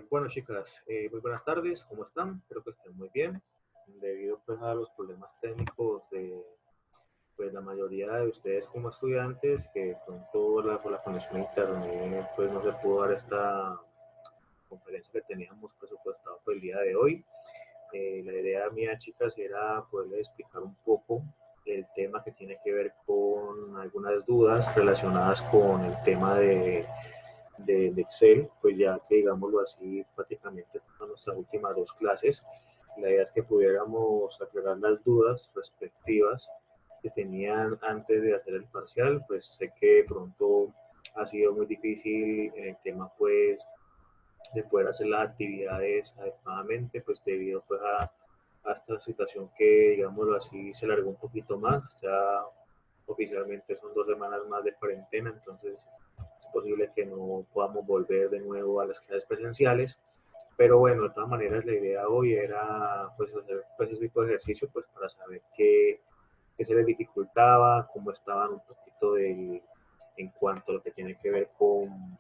Bueno, chicas, muy buenas tardes, ¿cómo están? Espero que estén muy bien. Debido pues a los problemas técnicos de pues la mayoría de ustedes como estudiantes, que por la conexión a internet pues no se pudo dar esta conferencia que teníamos presupuestado por el día de hoy. La idea mía, chicas, era poderles explicar un poco el tema que tiene que ver con algunas dudas relacionadas con el tema de Excel, pues ya que digámoslo así, prácticamente estas son nuestras últimas dos clases. La idea es que pudiéramos aclarar las dudas respectivas que tenían antes de hacer el parcial, pues sé que de pronto ha sido muy difícil en el tema pues de poder hacer las actividades adecuadamente, pues debido pues a esta situación que digámoslo así se alargó un poquito más, ya oficialmente son 2 semanas más de cuarentena, entonces es posible que no podamos volver de nuevo a las clases presenciales, pero bueno, de todas maneras la idea hoy era pues hacer pues, ese tipo de ejercicio pues para saber qué se les dificultaba, cómo estaban un poquito en cuanto a lo que tiene que ver con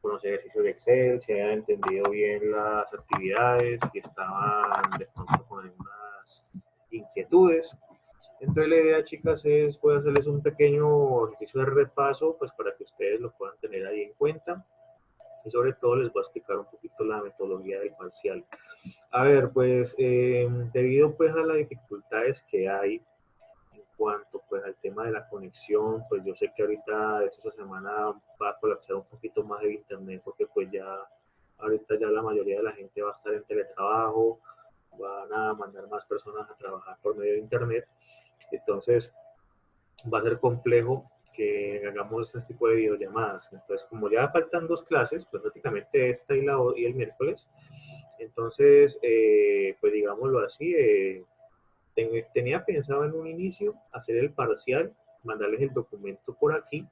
los ejercicios de Excel, si habían entendido bien las actividades, si estaban de pronto con algunas inquietudes. Entonces la idea, chicas, es pues, hacerles un pequeño ejercicio de repaso, pues para que ustedes lo puedan tener ahí en cuenta. Y sobre todo les voy a explicar un poquito la metodología del parcial. A ver, pues debido pues a las dificultades que hay en cuanto pues al tema de la conexión, pues yo sé que ahorita esta semana va a colapsar un poquito más el internet porque pues ya ahorita ya la mayoría de la gente va a estar en teletrabajo, van a mandar más personas a trabajar por medio de internet, entonces va a ser complejo que hagamos este tipo de videollamadas. Entonces, como ya faltan dos clases, pues prácticamente esta y el miércoles, entonces, pues digámoslo así, tenía pensado en un inicio hacer el parcial, mandarles el documento por aquí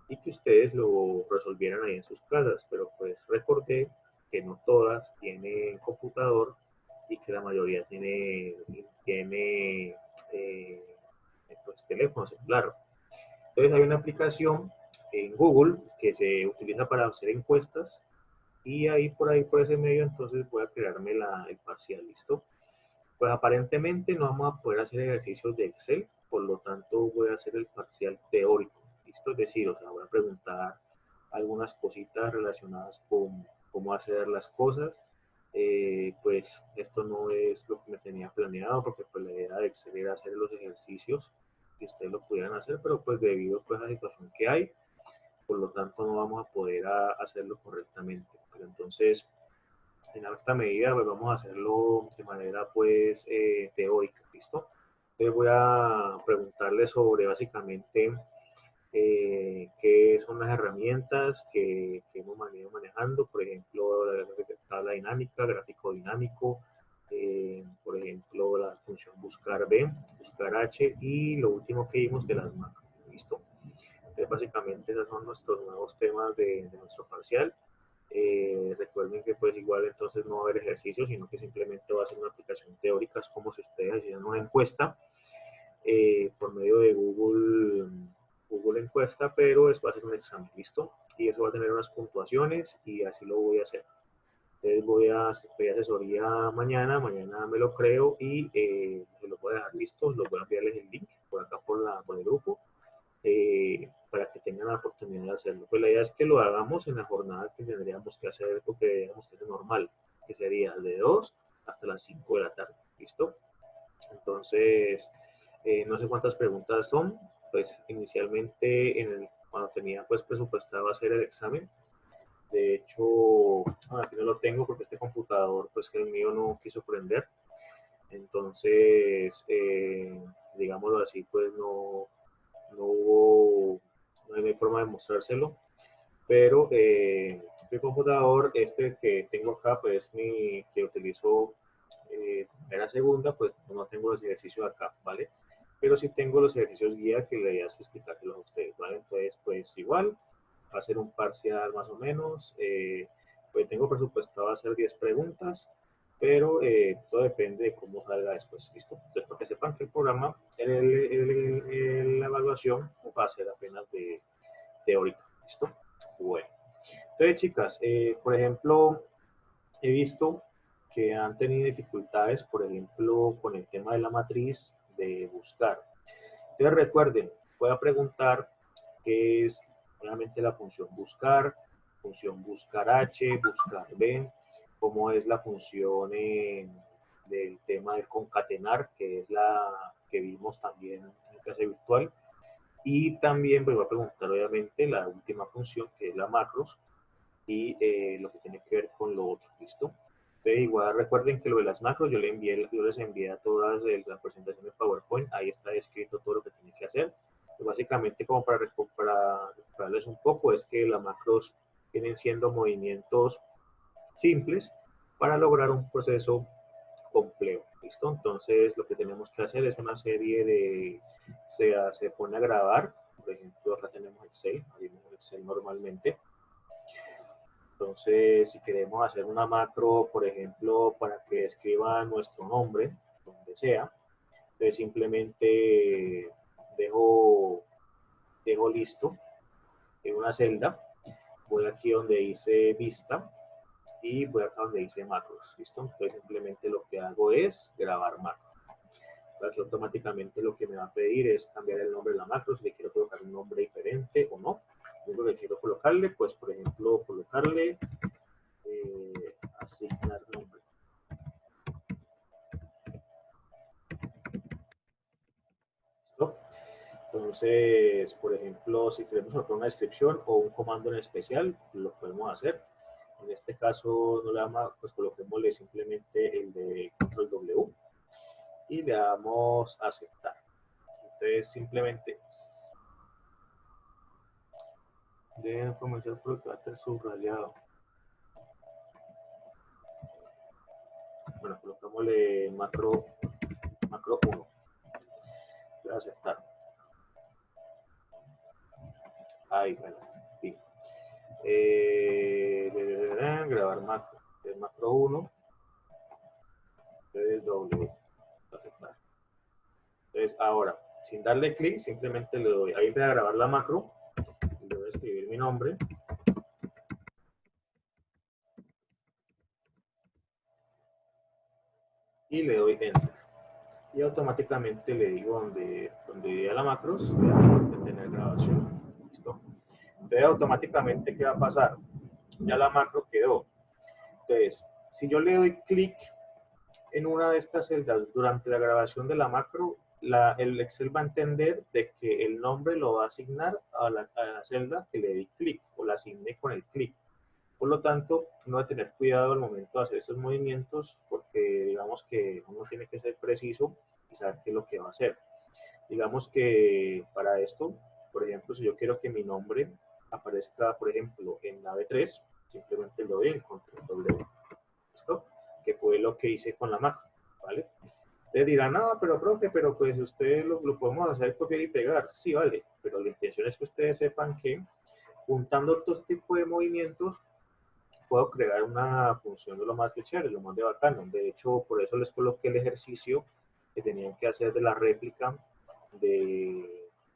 y que ustedes lo resolvieran ahí en sus casas, pero pues recordé que no todas tienen computador y que la mayoría tiene pues, teléfono celular. Entonces hay una aplicación en Google que se utiliza para hacer encuestas y ahí por ese medio entonces voy a crearme el parcial, ¿listo? Pues aparentemente no vamos a poder hacer ejercicios de Excel, por lo tanto voy a hacer el parcial teórico, ¿listo? Es decir, o sea, voy a preguntar algunas cositas relacionadas con cómo hacer las cosas. Pues esto no es lo que me tenía planeado, porque pues la idea de Excel era hacer los ejercicios que ustedes lo pudieran hacer, pero pues debido pues, a la situación que hay, por lo tanto no vamos a poder hacerlo correctamente. Pero entonces, en esta medida, pues vamos a hacerlo de manera pues teórica, ¿listo? Entonces voy a preguntarle sobre básicamente qué son las herramientas que hemos venido manejando, por ejemplo, la tabla dinámica, gráfico dinámico, por ejemplo, la función buscar B, buscar H y lo último que vimos de las macros, ¿listo? Entonces, básicamente esos son nuestros nuevos temas de nuestro parcial. Recuerden que pues igual entonces no va a haber ejercicios, sino que simplemente va a ser una aplicación teórica, es como si ustedes hicieran una encuesta por medio de Google Encuesta, pero es va a ser un examen, ¿listo? Y eso va a tener unas puntuaciones y así lo voy a hacer. Entonces voy a pedir asesoría mañana me lo creo y se lo voy a dejar listo, los voy a enviarles el link por acá por el grupo para que tengan la oportunidad de hacerlo. Pues la idea es que lo hagamos en la jornada que tendríamos que hacer, porque tendríamos que hacer normal, que sería de 2 hasta las 5 de la tarde, ¿listo? Entonces, no sé cuántas preguntas son, pues inicialmente cuando tenía pues presupuestado hacer el examen, de hecho, aquí no lo tengo porque este computador, pues que el mío no quiso prender, entonces, digámoslo así, pues no hay forma de mostrárselo, pero mi computador, este que tengo acá, pues que utilizo primera, segunda, pues no tengo los ejercicios acá, ¿vale? Pero sí tengo los ejercicios guía que le voy a explicárselos a ustedes, ¿vale? Entonces, pues igual, va a ser un parcial más o menos, pues tengo presupuestado hacer 10 preguntas, pero todo depende de cómo salga después, ¿listo? Entonces, para que sepan que el programa, la evaluación va a ser apenas teórica, ¿listo? Bueno, entonces chicas, por ejemplo, he visto que han tenido dificultades, por ejemplo, con el tema de la matriz de buscar. Entonces recuerden, voy a preguntar qué es realmente la función buscar H, buscar B, cómo es la función del tema de concatenar, que es la que vimos también en clase virtual. Y también pues, voy a preguntar obviamente la última función, que es la macros, y lo que tiene que ver con lo otro, ¿listo? Entonces, igual recuerden que lo de las macros yo les envié a todas la presentación de PowerPoint, ahí está escrito todo lo que tienen que hacer. Y básicamente, como para recordarles un poco, es que las macros vienen siendo movimientos simples para lograr un proceso complejo, ¿listo? Entonces, lo que tenemos que hacer es una serie de, se pone a grabar, por ejemplo, acá tenemos Excel, abrimos Excel normalmente. Entonces, si queremos hacer una macro, por ejemplo, para que escriba nuestro nombre, donde sea, entonces simplemente dejo listo en una celda, voy aquí donde dice vista y voy acá donde dice macros, ¿listo? Entonces simplemente lo que hago es grabar macro. Aquí automáticamente lo que me va a pedir es cambiar el nombre de la macro, si le quiero colocar un nombre diferente o no. Lo que quiero colocarle, pues por ejemplo, colocarle asignar nombre. ¿Listo? Entonces, por ejemplo, si queremos colocar una descripción o un comando en especial, lo podemos hacer. En este caso, no le damos, pues coloquémosle simplemente el de control W y le damos a aceptar. Entonces, simplemente deben comenzar por el carácter subrayado. Bueno, colocámosle macro 1. Voy a aceptar. Ahí, bueno, sí. Grabar macro. Entonces, macro 1. Entonces, W. Aceptar. Entonces, ahora, sin darle clic, simplemente le doy, ahí voy a grabar la macro, le voy a escribir mi nombre. Y le doy Enter. Y automáticamente le digo donde vea la macros, voy a tener grabación. ¿Listo? Entonces, automáticamente, ¿qué va a pasar? Ya la macro quedó. Entonces, si yo le doy clic en una de estas celdas durante la grabación de la macro, el Excel va a entender de que el nombre lo va a asignar a la celda que le di clic o la asigné con el clic. Por lo tanto, uno debe tener cuidado al momento de hacer esos movimientos porque digamos que uno tiene que ser preciso y saber qué es lo que va a hacer. Digamos que para esto, por ejemplo, si yo quiero que mi nombre aparezca, por ejemplo, en la B3, simplemente le doy en control W. ¿Listo? Que fue lo que hice con la macro, ¿vale? Ustedes dirán, no, pero profe, pero pues ustedes lo podemos hacer copiar y pegar. Sí, vale, pero la intención es que ustedes sepan que juntando todo este tipo de movimientos puedo crear una función de lo más de chévere, lo más de bacano. De hecho, por eso les coloqué el ejercicio que tenían que hacer de la réplica de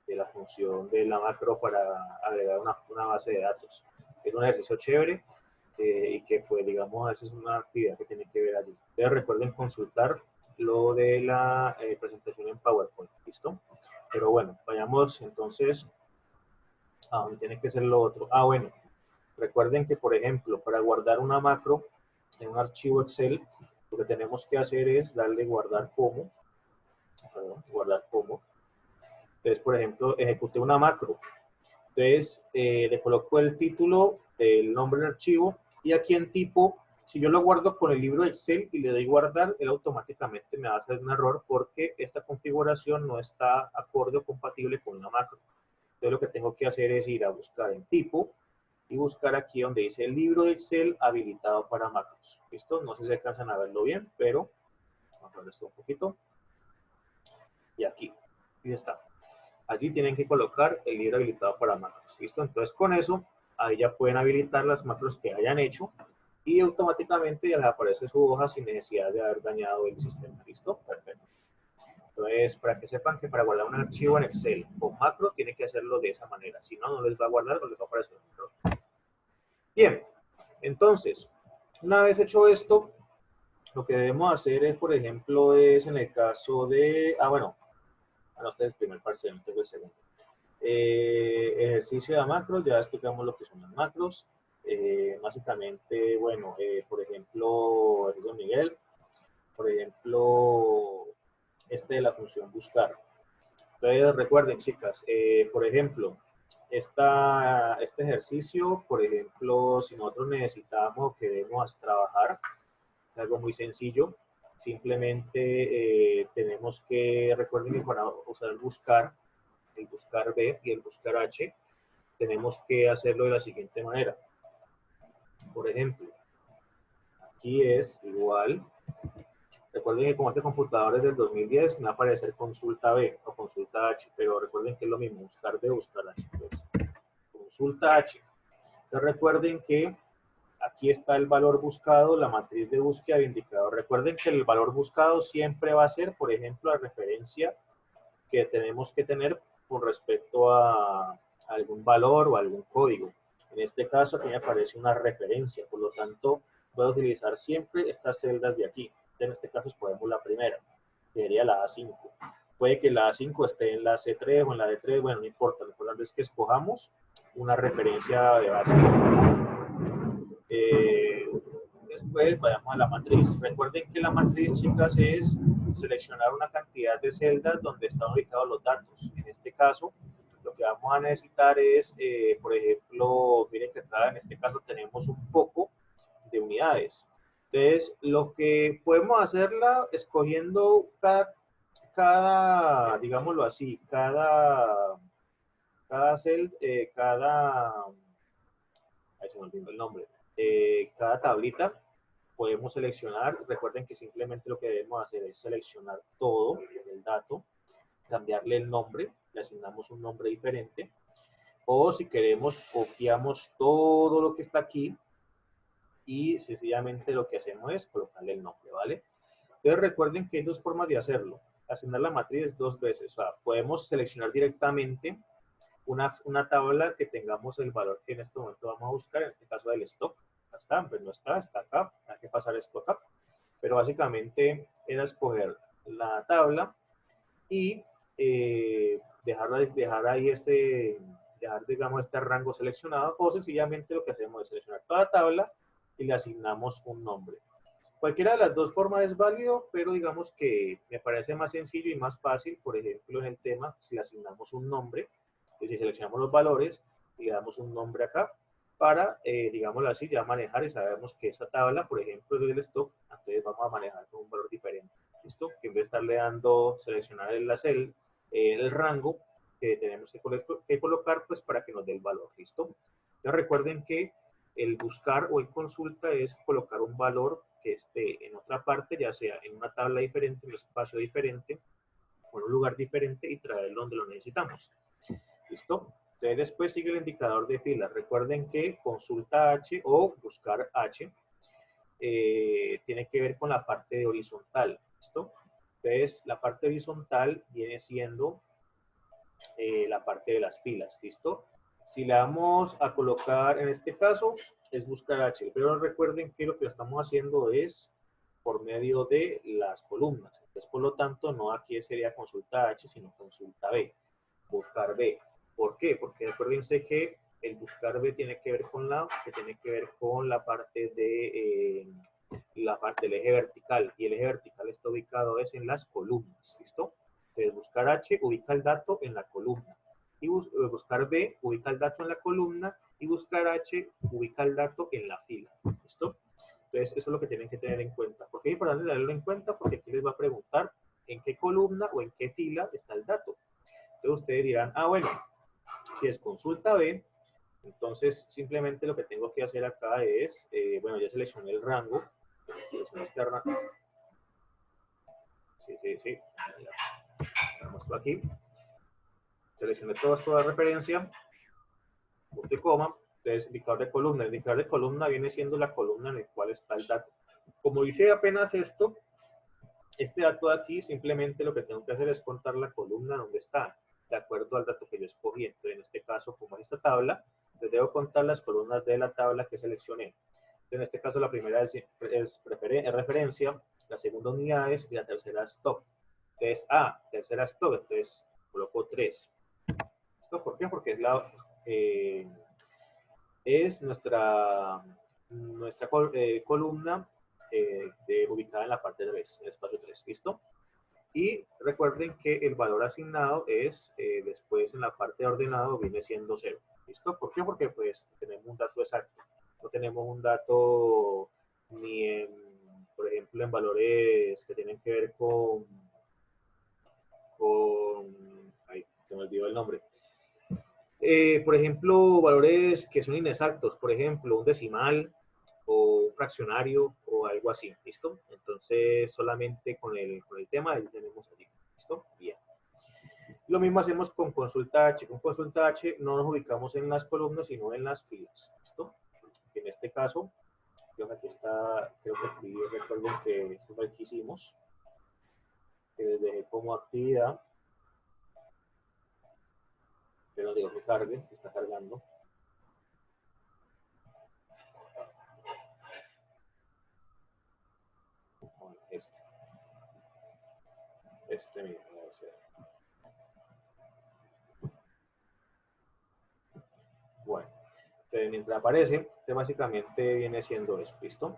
la función de la macro para agregar una base de datos. Es un ejercicio chévere y que, pues, digamos, esa es una actividad que tienen que ver allí. Entonces, recuerden consultar lo de la presentación en PowerPoint, ¿listo? Pero bueno, vayamos entonces a donde tiene que ser lo otro. Ah, bueno, recuerden que, por ejemplo, para guardar una macro en un archivo Excel, lo que tenemos que hacer es darle guardar como, guardar como. Entonces, por ejemplo, ejecuté una macro. Entonces, le coloco el título, el nombre del archivo, y aquí en tipo, si yo lo guardo con el libro de Excel y le doy guardar, él automáticamente me va a hacer un error porque esta configuración no está acorde o compatible con una macro. Entonces, lo que tengo que hacer es ir a buscar en tipo y buscar aquí donde dice el libro de Excel habilitado para macros. ¿Listo? No sé si alcanzan a verlo bien, pero vamos a ver esto un poquito. Y aquí, y está. Allí tienen que colocar el libro habilitado para macros. ¿Listo? Entonces, con eso, ahí ya pueden habilitar las macros que hayan hecho y automáticamente ya les aparece su hoja sin necesidad de haber dañado el sistema. ¿Listo? Perfecto. Entonces, para que sepan que para guardar un archivo en Excel con macro, tiene que hacerlo de esa manera. Si no, no les va a guardar o les va a aparecer un error. Bien, entonces, Una vez hecho esto, lo que debemos hacer es, por ejemplo, es en el caso de, bueno, este es el primer parcial, no tengo el segundo. Ejercicio de macros, ya explicamos lo que son las macros. Básicamente, bueno, por ejemplo, Don Miguel, por ejemplo, este de la función buscar. Entonces, recuerden, chicas, por ejemplo, este ejercicio, por ejemplo, si nosotros necesitamos o queremos trabajar, es algo muy sencillo. Simplemente tenemos que, recuerden que para usar el buscar B y el buscar H, tenemos que hacerlo de la siguiente manera. Por ejemplo, aquí es igual. Recuerden que como este computador es del 2010, me va a aparecer consulta B o consulta H, pero recuerden que es lo mismo, buscar B, buscar H. Pues, consulta H. Entonces recuerden que aquí está el valor buscado, la matriz de búsqueda del indicador. Recuerden que el valor buscado siempre va a ser, por ejemplo, la referencia que tenemos que tener con respecto a algún valor o algún código. En este caso, aquí me aparece una referencia, por lo tanto, voy a utilizar siempre estas celdas de aquí. En este caso, escogemos la primera, que sería la A5. Puede que la A5 esté en la C3 o en la D3, bueno, no importa. Lo importante es que escojamos una referencia de base. Después vayamos a la matriz. Recuerden que la matriz, chicas, es seleccionar una cantidad de celdas donde están ubicados los datos. En este caso, lo que vamos a necesitar es, por ejemplo, miren que acá en este caso tenemos un poco de unidades. Entonces, lo que podemos hacerla escogiendo digámoslo así, cada cel, ahí se me olvidó el nombre, cada tablita podemos seleccionar. Recuerden que simplemente lo que debemos hacer es seleccionar todo el dato, cambiarle el nombre, le asignamos un nombre diferente, o si queremos copiamos todo lo que está aquí y sencillamente lo que hacemos es colocarle el nombre, ¿vale? Entonces recuerden que hay dos formas de hacerlo. Asignar la matriz dos veces. O sea, podemos seleccionar directamente una tabla que tengamos el valor que en este momento vamos a buscar, en este caso del stock. Está, pues no está, está acá, hay que pasar esto acá. Pero básicamente era escoger la tabla y dejar ahí dejar digamos este rango seleccionado, o sencillamente lo que hacemos es seleccionar toda la tabla y le asignamos un nombre. Cualquiera de las dos formas es válido, pero digamos que me parece más sencillo y más fácil, por ejemplo, en el tema, si le asignamos un nombre, y si seleccionamos los valores y le damos un nombre acá, para, digámoslo así, ya manejar y sabemos que esta tabla, por ejemplo, es del stock, entonces vamos a manejar con un valor diferente. ¿Listo? Que en vez de estarle dando, seleccionar el rango que tenemos que colocar, pues para que nos dé el valor. ¿Listo? Entonces recuerden que el buscar o el consulta es colocar un valor que esté en otra parte, ya sea en una tabla diferente, en un espacio diferente, o en un lugar diferente y traerlo donde lo necesitamos. ¿Listo? Entonces después sigue el indicador de filas. Recuerden que consulta H o buscar H tiene que ver con la parte de horizontal. ¿Listo? Entonces la parte horizontal viene siendo la parte de las filas. ¿Listo? Si le vamos a colocar, en este caso, es buscar H, pero recuerden que lo que estamos haciendo es por medio de las columnas. Entonces, por lo tanto, no aquí sería consulta H, sino consulta B, buscar B. ¿Por qué? Porque acuérdense que el buscar B tiene que ver con la parte de la parte del eje vertical, y el eje vertical está ubicado es en las columnas. ¿Listo? Entonces, buscar H ubica el dato en la columna, y buscar B ubica el dato en la columna, y buscar H ubica el dato en la fila. ¿Listo? Entonces, eso es lo que tienen que tener en cuenta. ¿Por qué es importante tenerlo en cuenta? Porque aquí les va a preguntar en qué columna o en qué fila está el dato. Entonces, ustedes dirán, bueno, si es consulta B, entonces simplemente lo que tengo que hacer acá es, bueno, ya seleccioné el rango, seleccioné este rango. Sí, ya muestro aquí. Seleccioné toda referencia, punto y coma. Entonces, indicador de columna. El indicador de columna viene siendo la columna en la cual está el dato. Como hice apenas esto, este dato de aquí, simplemente lo que tengo que hacer es contar la columna donde está, de acuerdo al dato que yo escogí. Entonces, en este caso, como es esta tabla, les debo contar las columnas de la tabla que seleccioné. En este caso la primera es referencia, la segunda unidades y la tercera stop. Entonces, tercera stop, entonces coloco 3. ¿Esto por qué? Porque es nuestra columna ubicada en la parte 3, el espacio 3, ¿listo? Y recuerden que el valor asignado es, después en la parte de ordenado, viene siendo 0. ¿Listo? ¿Por qué? Porque pues tenemos un dato exacto. No tenemos un dato ni en, por ejemplo, en valores que tienen que ver ay, se me olvidó el nombre. Por ejemplo, valores que son inexactos, por ejemplo, un decimal o un fraccionario o algo así, ¿listo? Entonces, solamente con el tema ahí tenemos allí, ¿listo? Bien. Lo mismo hacemos con consulta H. Con consulta H no nos ubicamos en las columnas, sino en las filas, ¿listo? En este caso, creo que aquí está, creo que aquí recuerden que esto fue el que hicimos, que les dejé como actividad, pero digo que cargue, que está cargando. Bueno, este mismo debe ser. Bueno, mientras aparece, básicamente viene siendo eso, ¿listo?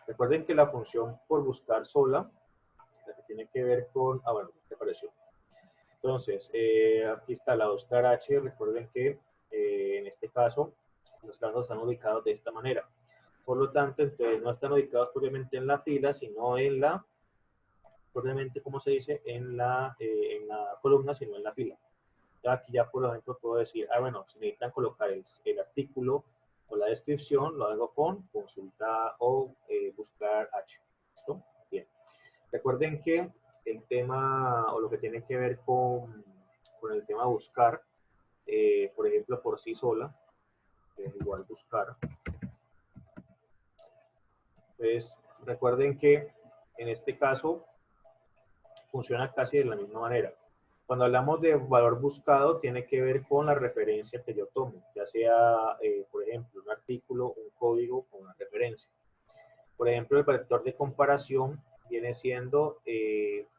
Recuerden que la función por buscar sola, la que tiene que ver con, bueno, ¿qué apareció? Entonces, aquí está la Oscar H, recuerden que en este caso los casos están ubicados de esta manera. Por lo tanto, entonces no están ubicados propiamente en la fila, sino en la, propiamente, como se dice, en la columna, sino en la fila. Aquí ya, por ejemplo, puedo decir, bueno, si necesitan colocar el artículo o la descripción, lo hago con consulta o buscar H. ¿Listo? Bien. Recuerden que el tema o lo que tiene que ver con el tema buscar, por ejemplo, por sí sola, es igual buscar. Entonces, recuerden que en este caso funciona casi de la misma manera. Cuando hablamos de valor buscado, tiene que ver con la referencia que yo tomo, ya sea, por ejemplo, un artículo, un código o una referencia. Por ejemplo, el vector de comparación viene siendo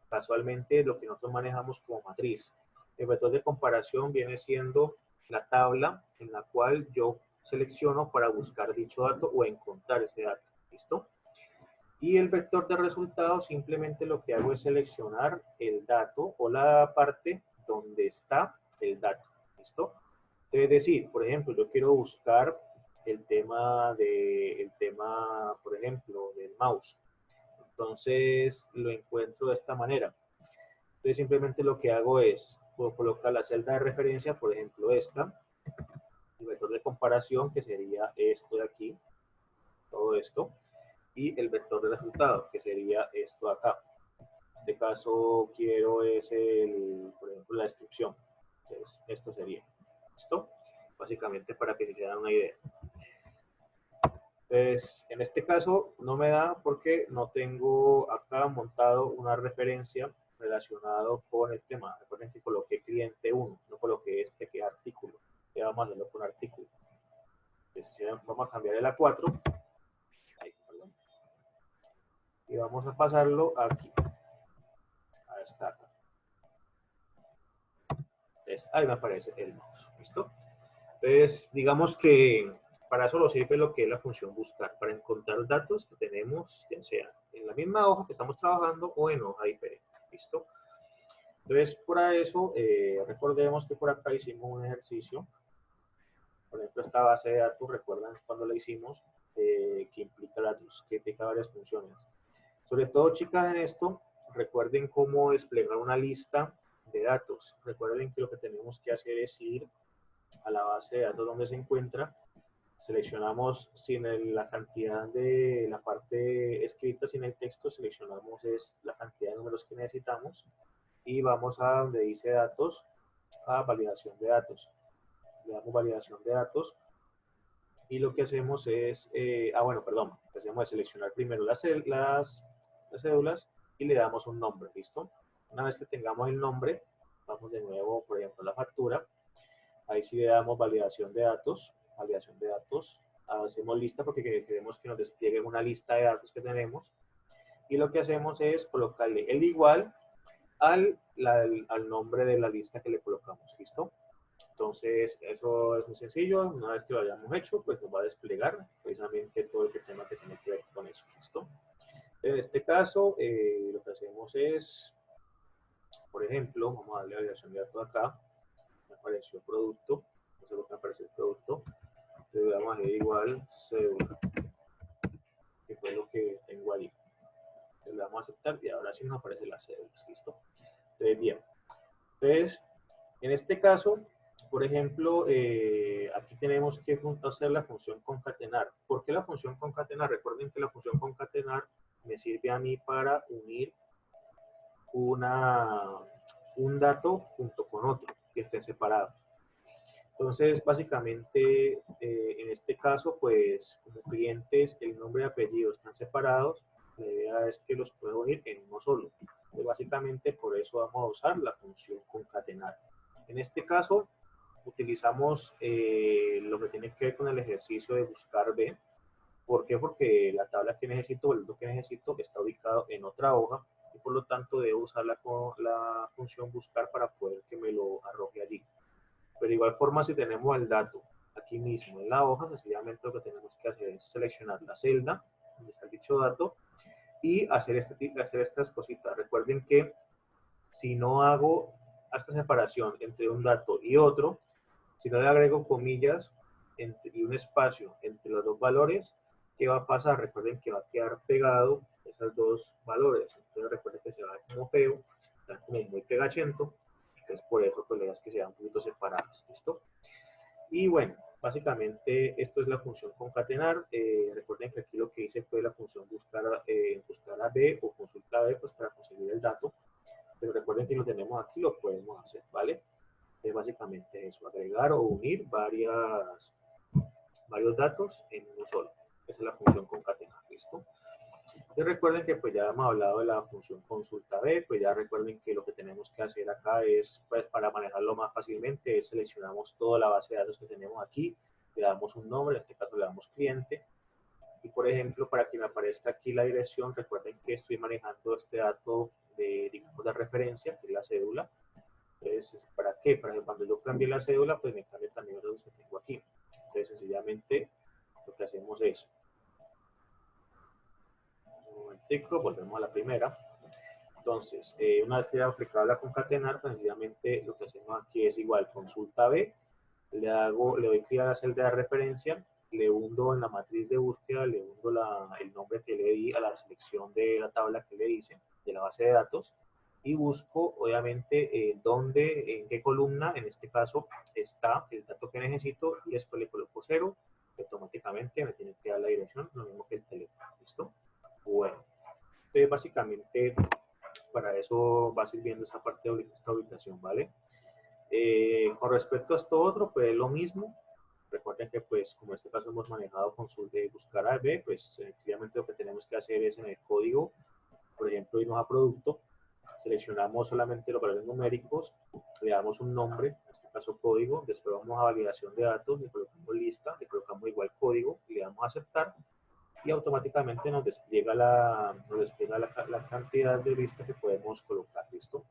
casualmente lo que nosotros manejamos como matriz. El vector de comparación viene siendo la tabla en la cual yo selecciono para buscar dicho dato o encontrar ese dato. ¿Listo? Y el vector de resultados simplemente lo que hago es seleccionar el dato o la parte donde está el dato. ¿Listo? Es decir, por ejemplo, yo quiero buscar el tema, por ejemplo, del mouse. Entonces lo encuentro de esta manera. Entonces simplemente lo que hago es, puedo colocar la celda de referencia, por ejemplo esta, el vector de comparación que sería esto de aquí, todo esto, y el vector de resultado que sería esto de acá. En este caso quiero es por ejemplo, la descripción. Entonces esto sería, ¿listo? Básicamente para que se den una idea. Entonces, en este caso no me da porque no tengo acá montado una referencia relacionado con el tema. Recuerden que coloqué cliente 1, no coloqué este que es artículo. Ya vamos a hacerlo con artículo. Entonces, vamos a cambiar el A4. Ahí, perdón. Y vamos a pasarlo aquí. A esta acá. Entonces, ahí me aparece el mouse. ¿Listo? Entonces, digamos que para eso nos sirve lo que es la función buscar, para encontrar datos que tenemos, ya sea en la misma hoja que estamos trabajando o en hoja diferente. ¿Listo? Entonces, para eso, recordemos que por acá hicimos un ejercicio. Por ejemplo, esta base de datos, recuerdan cuando la hicimos, que implica datos, que implica varias funciones. Sobre todo, chicas, en esto, recuerden cómo desplegar una lista de datos. Recuerden que lo que tenemos que hacer es ir a la base de datos donde se encuentra, seleccionamos sin la cantidad de la parte escrita, sin el texto, seleccionamos es la cantidad de números que necesitamos y vamos a donde dice datos, a validación de datos. Le damos validación de datos y lo que hacemos es, lo que hacemos es seleccionar primero las cédulas y le damos un nombre, ¿listo? Una vez que tengamos el nombre, vamos de nuevo, por ejemplo, a la factura. Ahí sí le damos validación de datos, hacemos lista porque queremos que nos despliegue una lista de datos que tenemos, y lo que hacemos es colocarle el igual al nombre de la lista que le colocamos, ¿listo? Entonces, eso es muy sencillo. Una vez que lo hayamos hecho, pues nos va a desplegar precisamente todo el tema que tiene que ver con eso, ¿listo? En este caso, lo que hacemos es, por ejemplo, vamos a darle a la dirección de datos acá, me apareció producto, no sé lo que me apareció el producto, le damos a igual cédula, que fue lo que tengo ahí. Le damos a aceptar y ahora sí nos aparece la cédula, ¿listo? Entonces, bien. Entonces, en este caso, por ejemplo, aquí tenemos que hacer la función concatenar. ¿Por qué la función concatenar? Recuerden que la función concatenar me sirve a mí para unir un dato junto con otro, que estén separados. Entonces, básicamente, en este caso, pues, como clientes, el nombre y apellido están separados, la idea es que los puedo unir en uno solo. Entonces, básicamente, por eso vamos a usar la función concatenar. En este caso, utilizamos lo que tiene que ver con el ejercicio de buscar B. ¿Por qué? Porque la tabla que necesito, o el dato que necesito, está ubicado en otra hoja y por lo tanto debo usar la función buscar para poder que me lo arroje allí. Pero de igual forma, si tenemos el dato aquí mismo en la hoja, sencillamente lo que tenemos que hacer es seleccionar la celda donde está dicho dato y hacer estas cositas. Recuerden que si no hago esta separación entre un dato y otro, si no le agrego comillas y un espacio entre los dos valores, ¿qué va a pasar? Recuerden que va a quedar pegado esos dos valores. Entonces recuerden que se va a ver como feo, está como muy pegachento. Entonces por eso pues le das que sean un poquito separadas. ¿Listo? Y bueno, básicamente esto es la función concatenar. Recuerden que aquí lo que hice fue la función buscar a B o consulta a B pues para conseguir el dato. Pero recuerden que lo tenemos aquí, lo podemos hacer, ¿vale? Es básicamente eso, agregar o unir varios datos en uno solo. Esa es la función concatenar, ¿listo? Y recuerden que pues ya hemos hablado de la función consulta B, pues ya recuerden que lo que tenemos que hacer acá es, pues para manejarlo más fácilmente, es seleccionamos toda la base de datos que tenemos aquí, le damos un nombre, en este caso le damos cliente, y por ejemplo, para que me aparezca aquí la dirección, recuerden que estoy manejando este dato de, digamos, de referencia, que es la cédula. Entonces, ¿para qué? Para que cuando yo cambie la cédula, pues me cambie también los datos que tengo aquí. Entonces, sencillamente, lo que hacemos es, un momentico, volvemos a la primera. Entonces, una vez que ya aplicado la concatenar, pues sencillamente lo que hacemos aquí es igual, consulta B, le doy clic a la celda de referencia, le hundo en la matriz de búsqueda, le hundo el nombre que le di a la selección de la tabla que le hice, de la base de datos, y busco, obviamente, en qué columna, en este caso, está el dato que necesito, y después le coloco 0, automáticamente me tiene que dar la dirección, lo mismo que el teléfono, ¿listo? Bueno, entonces básicamente para eso va sirviendo esa parte de esta ubicación, ¿vale? Con respecto a esto otro, pues es lo mismo. Recuerden que, pues, como en este caso hemos manejado consulta y buscar a B, pues sencillamente lo que tenemos que hacer es en el código, por ejemplo, irnos a producto, seleccionamos solamente los valores numéricos, le damos un nombre, en este caso código, después vamos a validación de datos, le colocamos lista, le colocamos igual código, le damos a aceptar y automáticamente nos despliega la cantidad de listas que podemos colocar, ¿listo?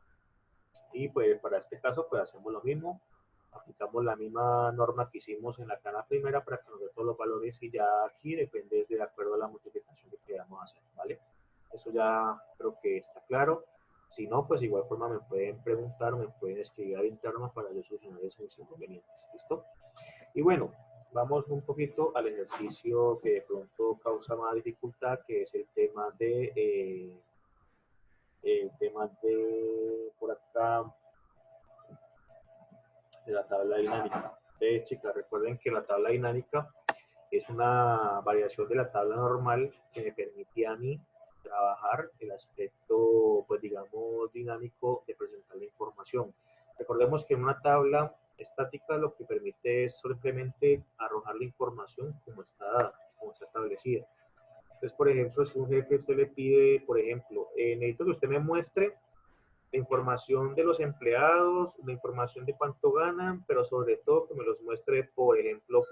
Y pues para este caso pues hacemos lo mismo, aplicamos la misma norma que hicimos en la cana primera para que nos dé todos los valores y ya aquí depende de acuerdo a la multiplicación que queramos hacer, ¿vale? Eso ya creo que está claro. Si no, pues de igual forma me pueden preguntar o me pueden escribir al interno para yo solucionar esos inconvenientes, ¿listo? Y bueno, vamos un poquito al ejercicio que de pronto causa más dificultad, que es el tema de por acá, de la tabla dinámica. Entonces, chicas, recuerden que la tabla dinámica es una variación de la tabla normal que me permite a mí trabajar el aspecto, pues digamos, dinámico de presentar la información. Recordemos que en una tabla estática lo que permite es simplemente arrojar la información como está establecida. Entonces, por ejemplo, si un jefe usted le pide, por ejemplo, necesito que usted me muestre la información de los empleados, la información de cuánto ganan, pero sobre todo que me los muestre, por ejemplo,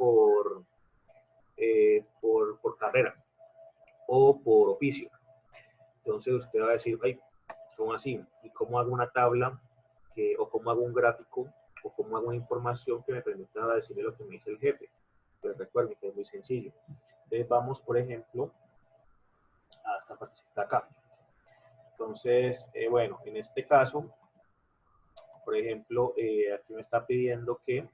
por carrera o por oficio. Entonces usted va a decir, ay, ¿cómo así? ¿Y cómo hago una tabla o cómo hago un gráfico o cómo hago una información que me permita decirle lo que me dice el jefe? Pues recuerden que es muy sencillo. Entonces vamos, por ejemplo, a esta partecita acá. Entonces, bueno, en este caso, por ejemplo, aquí me está pidiendo que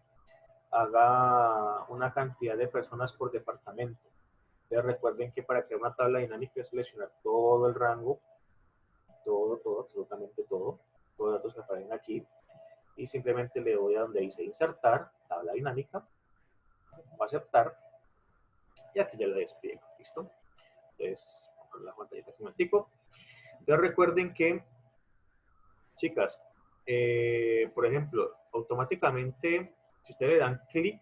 haga una cantidad de personas por departamento. Entonces recuerden que para crear una tabla dinámica es seleccionar todo el rango, todo, absolutamente todo, todos los datos que aparecen aquí, y simplemente le doy a donde dice insertar, tabla dinámica, voy a aceptar, y aquí ya la despliego, ¿listo? Entonces, con la pantallita que me tico. Entonces recuerden que, chicas, por ejemplo, automáticamente, si ustedes le dan clic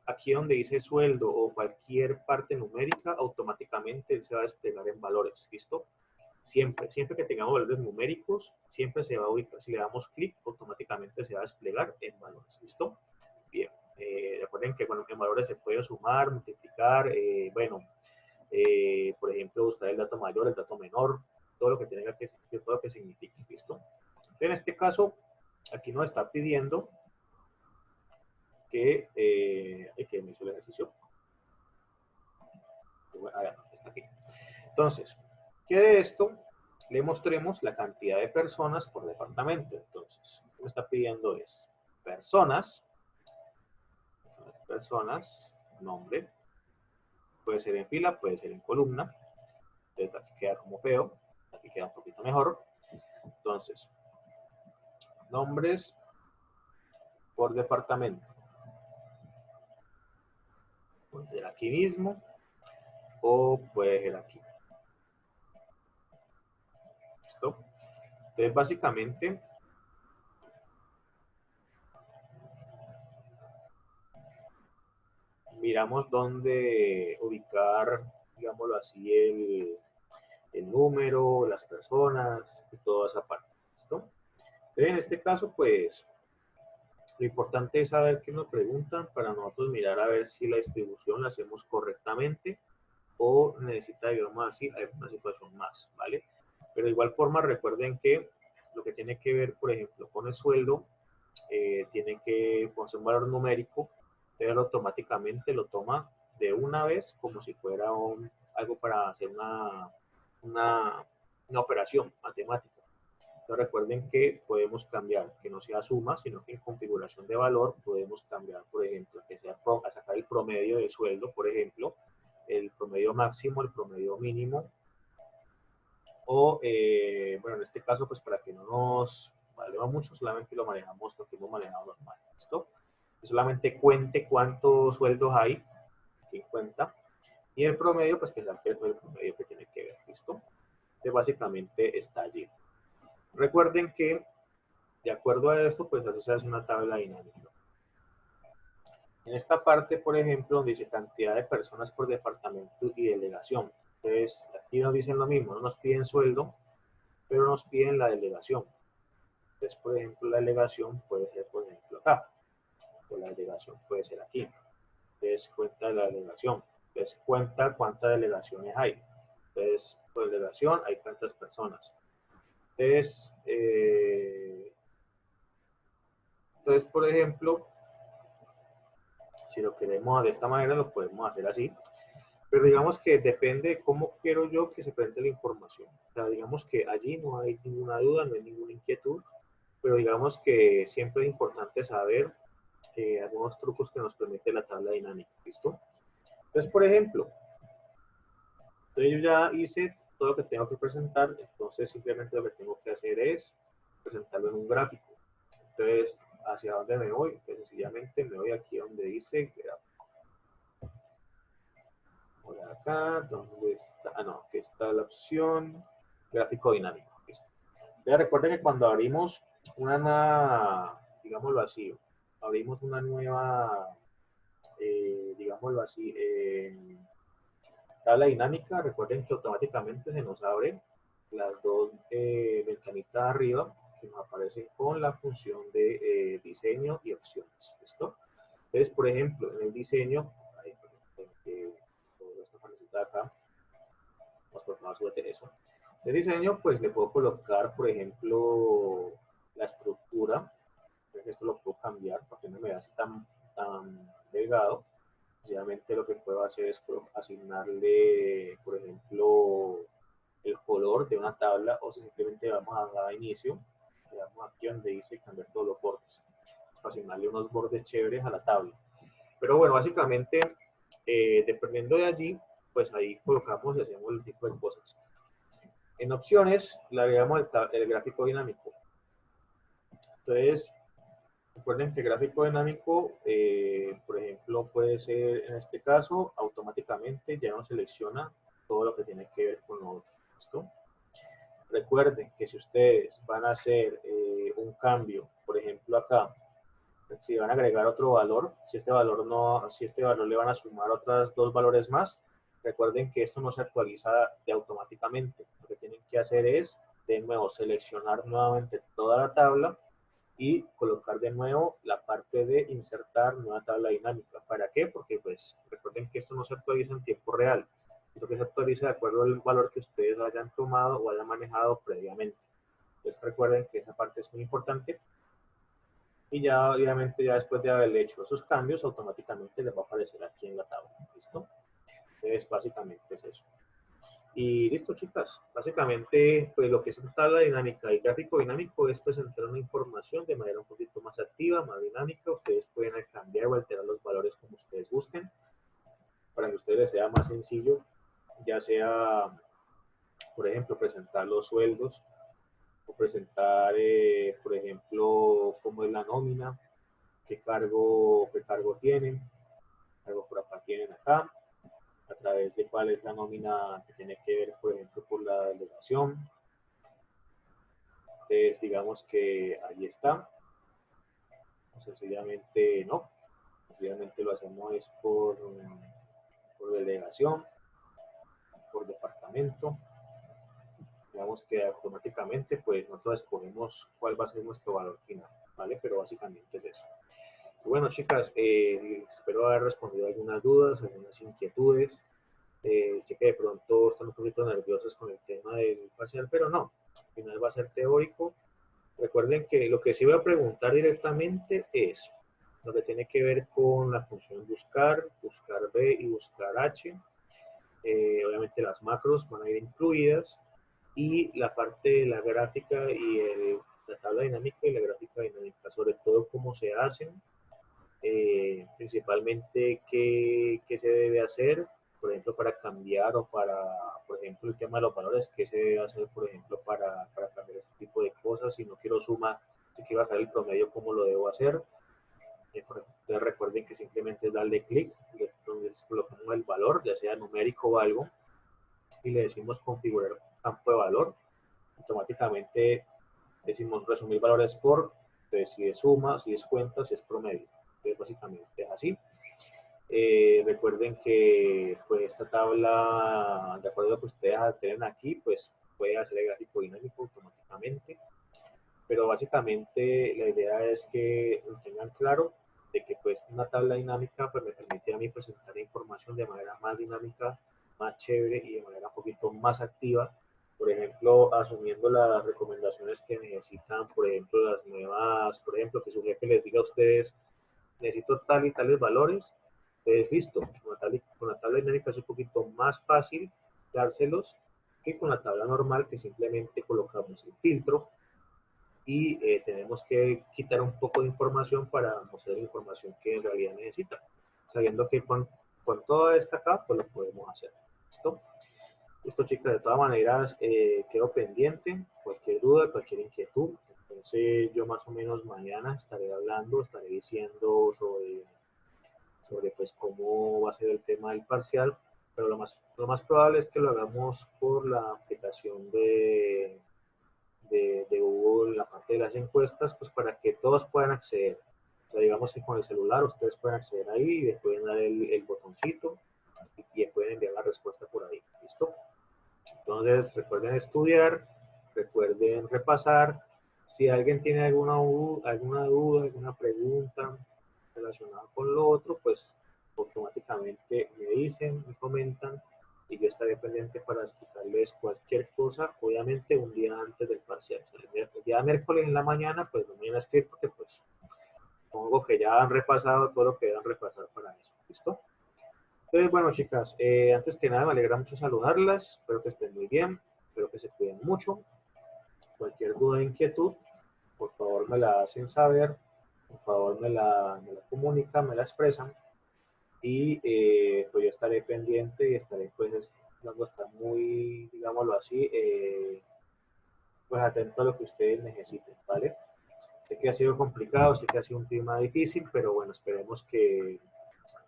aquí donde dice sueldo o cualquier parte numérica, automáticamente se va a desplegar en valores, ¿listo? Siempre que tengamos valores numéricos, siempre se va a ubicar, si le damos clic, automáticamente se va a desplegar en valores, ¿listo? Bien, recuerden que bueno, en valores se puede sumar, multiplicar, por ejemplo, buscar el dato mayor, el dato menor, todo lo que tenga que, todo lo que signifique, ¿listo? En este caso, aquí nos está pidiendo que me hizo el ejercicio. Está aquí. Entonces, que de esto le mostremos la cantidad de personas por departamento. Entonces, lo que me está pidiendo es personas, nombre, puede ser en fila, puede ser en columna. Entonces, aquí queda como feo, aquí queda un poquito mejor. Entonces, nombres por departamento. Puede ser aquí mismo o puede ser aquí. ¿Listo? Entonces, básicamente, miramos dónde ubicar, digámoslo así, el número, las personas y toda esa parte. ¿Listo? Entonces, en este caso, pues, lo importante es saber qué nos preguntan para nosotros mirar a ver si la distribución la hacemos correctamente o necesita, digamos así, una situación más, ¿vale? Pero de igual forma, recuerden que lo que tiene que ver, por ejemplo, con el sueldo, tiene que poner un valor numérico, pero automáticamente lo toma de una vez como si fuera algo para hacer una operación matemática. Entonces recuerden que podemos cambiar, que no sea suma, sino que en configuración de valor podemos cambiar, por ejemplo, que sea a sacar el promedio de sueldo, por ejemplo, el promedio máximo, el promedio mínimo, o, bueno, en este caso, pues para que no nos valga mucho, solamente lo manejamos lo que hemos manejado normal, ¿listo? Que solamente cuente cuántos sueldos hay, que cuenta, y el promedio, pues que sea el promedio que tiene que ver, ¿listo? Entonces, básicamente está allí. Recuerden que, de acuerdo a esto, pues así se hace una tabla dinámica. En esta parte, por ejemplo, donde dice cantidad de personas por departamento y delegación. Entonces, aquí nos dicen lo mismo, no nos piden sueldo, pero nos piden la delegación. Entonces, por ejemplo, la delegación puede ser, por ejemplo, acá. O la delegación puede ser aquí. Entonces, cuenta de la delegación. Entonces, cuenta cuántas delegaciones hay. Entonces, por delegación hay cuántas personas. Entonces, por ejemplo, si lo queremos de esta manera, lo podemos hacer así. Pero digamos que depende de cómo quiero yo que se presente la información. O sea, digamos que allí no hay ninguna duda, no hay ninguna inquietud, pero digamos que siempre es importante saber algunos trucos que nos permite la tabla dinámica. ¿Listo? Entonces, por ejemplo, yo ya hice todo lo que tengo que presentar, entonces simplemente lo que tengo que hacer es presentarlo en un gráfico. Entonces, ¿hacia dónde me voy? Pues sencillamente me voy aquí donde dice gráfico. Voy acá, ¿dónde está? Ah, no, aquí está la opción gráfico dinámico. Listo. Entonces, recuerden que cuando abrimos una, digámoslo así, abrimos una nueva, digámoslo así, tabla dinámica, recuerden que automáticamente se nos abren las dos ventanitas arriba que nos aparecen con la función de diseño y opciones. ¿Listo? Entonces, por ejemplo, en el diseño, toda esta partecita de acá, pues por favor súbete eso. De diseño, pues le puedo colocar, por ejemplo, la estructura. Esto lo puedo cambiar para que no me vea así tan delgado. Sencillamente lo que puedo hacer es asignarle, por ejemplo, el color de una tabla, o simplemente vamos a dar inicio, le damos aquí donde dice cambiar todos los bordes, para asignarle unos bordes chéveres a la tabla. Pero bueno, básicamente, dependiendo de allí, pues ahí colocamos y hacemos el tipo de cosas. En opciones, le agregamos el gráfico dinámico. Entonces, recuerden que el gráfico dinámico, por ejemplo, puede ser, en este caso, automáticamente ya nos selecciona todo lo que tiene que ver con lo otro. ¿Listo? Recuerden que si ustedes van a hacer un cambio, por ejemplo acá, si van a agregar otro valor, si este valor le van a sumar otros dos valores más, recuerden que esto no se actualiza automáticamente. Lo que tienen que hacer es, de nuevo, seleccionar nuevamente toda la tabla y colocar de nuevo la parte de insertar nueva tabla dinámica. ¿Para qué? Porque pues recuerden que esto no se actualiza en tiempo real, sino que se actualiza de acuerdo al valor que ustedes hayan tomado o hayan manejado previamente. Entonces recuerden que esa parte es muy importante y ya obviamente ya después de haberle hecho esos cambios automáticamente les va a aparecer aquí en la tabla. ¿Listo? Entonces básicamente es eso. Y listo, chicas. Básicamente, pues lo que es una tabla dinámica y gráfico dinámico es presentar una información de manera un poquito más activa, más dinámica. Ustedes pueden cambiar o alterar los valores como ustedes gusten, para que a ustedes les sea más sencillo, ya sea, por ejemplo, presentar los sueldos o presentar, por ejemplo, cómo es la nómina, qué cargo tienen, cargo por acá tienen acá, a través de cuál es la nómina que tiene que ver, por ejemplo, por la delegación. Entonces, digamos que ahí está. Sencillamente no. Sencillamente lo hacemos es por delegación, por departamento. Digamos que automáticamente pues nosotros escogemos cuál va a ser nuestro valor final, ¿vale? Pero básicamente es eso. Y bueno, chicas, espero haber respondido algunas dudas, algunas inquietudes. Sé que de pronto están un poquito nerviosos con el tema del parcial, pero no. Al final va a ser teórico. Recuerden que lo que sí voy a preguntar directamente es lo que tiene que ver con la función buscar, buscar B y buscar H. Obviamente las macros van a ir incluidas y la parte de la gráfica y la tabla dinámica y la gráfica dinámica, sobre todo cómo se hacen, principalmente qué se debe hacer, por ejemplo, para cambiar o para, por ejemplo, el tema de los valores, qué se debe hacer, por ejemplo, para cambiar este tipo de cosas. Si no quiero suma, si quiero hacer el promedio, ¿cómo lo debo hacer? Entonces recuerden que simplemente es darle clic, donde colocamos el valor, ya sea numérico o algo, y le decimos configurar campo de valor. Automáticamente decimos resumir valores por, entonces si es suma, si es cuenta, si es promedio. Entonces básicamente es así. Recuerden que pues esta tabla, de acuerdo a lo que ustedes tienen aquí, pues puede hacer el gráfico dinámico automáticamente. Pero básicamente la idea es que tengan claro de que pues una tabla dinámica pues me permite a mí presentar información de manera más dinámica, más chévere y de manera un poquito más activa. Por ejemplo, asumiendo las recomendaciones que necesitan, por ejemplo, las nuevas, por ejemplo, que su jefe les diga a ustedes, necesito tal y tales valores, entonces listo, con la tabla dinámica es un poquito más fácil dárselos que con la tabla normal, que simplemente colocamos el filtro y tenemos que quitar un poco de información para mostrar la información que en realidad necesita, sabiendo que con toda esta acá, pues lo podemos hacer. ¿Listo? Listo, chicas, de todas maneras, quedo pendiente, cualquier duda, cualquier inquietud. Entonces, yo más o menos mañana estaré hablando, estaré diciendo sobre pues cómo va a ser el tema del parcial, pero lo más probable es que lo hagamos por la aplicación de Google, la parte de las encuestas, pues para que todos puedan acceder. O sea, digamos que con el celular ustedes pueden acceder ahí y le pueden dar el botoncito y pueden enviar la respuesta por ahí. ¿Listo? Entonces, recuerden estudiar, recuerden repasar. Si alguien tiene alguna duda, alguna pregunta relacionada con lo otro, pues automáticamente me dicen, me comentan, y yo estaré pendiente para explicarles cualquier cosa, obviamente un día antes del parcial. O sea, el día miércoles en la mañana, pues no me van a escribir porque pues supongo que ya han repasado todo lo que deben repasar para eso. ¿Listo? Entonces, bueno, chicas, antes que nada me alegra mucho saludarlas, espero que estén muy bien, espero que se cuiden mucho. Cualquier duda o inquietud, por favor me la hacen saber, por favor me la comunican, me la expresan y pues yo estaré pendiente y estaré pues dando estar muy, digámoslo así, pues atento a lo que ustedes necesiten, ¿vale? Sé que ha sido complicado, sé que ha sido un tema difícil, pero bueno, esperemos que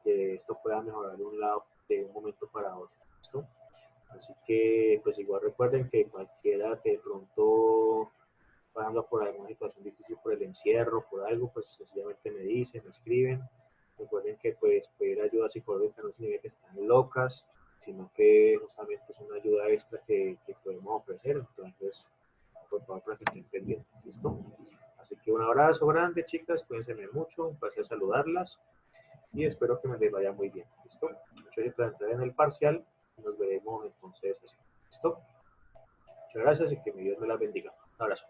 esto pueda mejorar de un lado, de un momento para otro, ¿listo? Así que pues igual recuerden que cualquiera que de pronto pasando por alguna situación difícil, por el encierro, por algo, pues sencillamente me dicen, me escriben. Recuerden que pues pedir ayuda psicológica no significa que están locas, sino que justamente es una ayuda extra que podemos ofrecer. Entonces, por favor, para que estén pendientes, ¿listo? Así que un abrazo grande, chicas, cuídense mucho, un placer saludarlas y espero que me les vaya muy bien, ¿listo? Mucho éxito para entrar en el parcial y nos veremos entonces así, ¿listo? Muchas gracias y que mi Dios me las bendiga. Un abrazo.